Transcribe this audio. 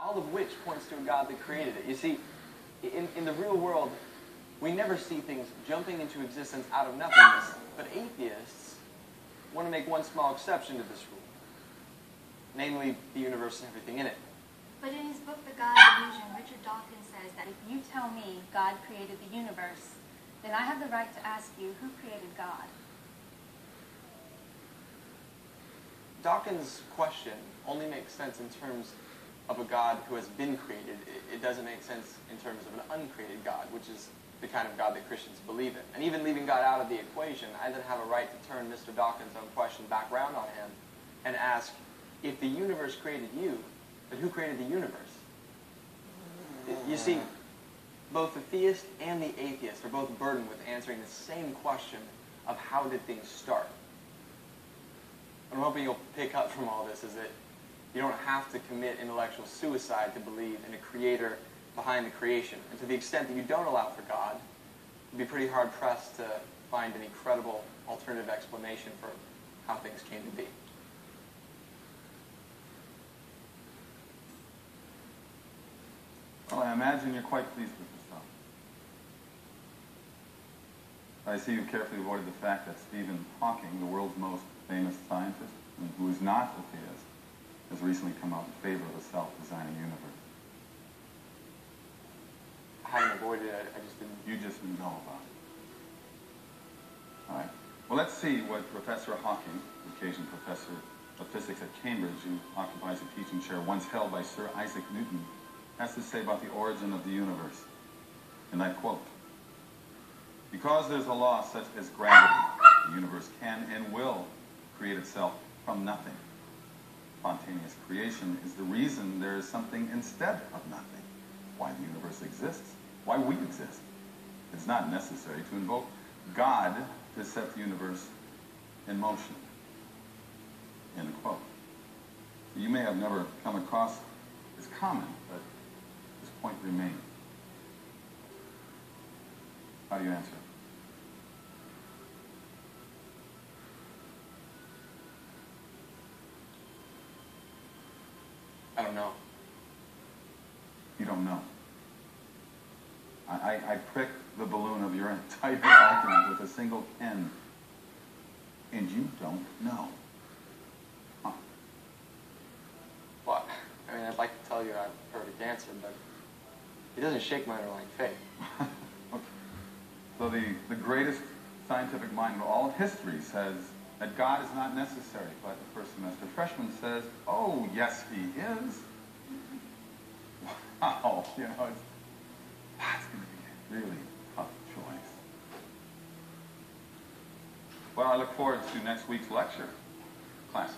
all of which points to a God that created it. You see, in the real world, we never see things jumping into existence out of nothingness, but atheists want to make one small exception to this rule, namely the universe and everything in it. But in his book, The God Delusion, Richard Dawkins says that if you tell me God created the universe, then I have the right to ask you, who created God? Dawkins' question only makes sense in terms of a God who has been created. It doesn't make sense in terms of an uncreated God, which is the kind of God that Christians believe in. And even leaving God out of the equation, I then have a right to turn Mr. Dawkins' own question back around on him and ask, if the universe created you, then who created the universe? You see, both the theist and the atheist are both burdened with answering the same question of how did things start. What I'm hoping you'll pick up from all this is that you don't have to commit intellectual suicide to believe in a creator behind the creation. And to the extent that you don't allow for God, you'd be pretty hard-pressed to find any credible alternative explanation for how things came to be. Well, I imagine you're quite pleased with yourself. I see you carefully avoided the fact that Stephen Hawking, the world's most famous scientist, and who is not a theist, has recently come out in favor of a self-designing universe. I hadn't avoided it, I just didn't... You just didn't know about it. All right. Well, let's see what Professor Hawking, the occasional professor of physics at Cambridge, who occupies a teaching chair once held by Sir Isaac Newton, has to say about the origin of the universe. And I quote, "Because there's a law such as gravity, the universe can and will create itself from nothing. Spontaneous creation is the reason there is something instead of nothing. Why the universe exists, why we exist. It's not necessary to invoke God to set the universe in motion." End quote. You may have never come across as common, but this point remains. How do you answer? I don't know. You don't know. I pricked the balloon of your entire argument with a single pen, and you don't know. Huh. Well, I mean, I'd like to tell you I have a perfect answer, but it doesn't shake my underlying faith. Okay. So the greatest scientific mind of all history says that God is not necessary, but the first semester freshman says, oh, yes, he is. Wow, you know, that's going to be a really tough choice. Well, I look forward to next week's lecture classes.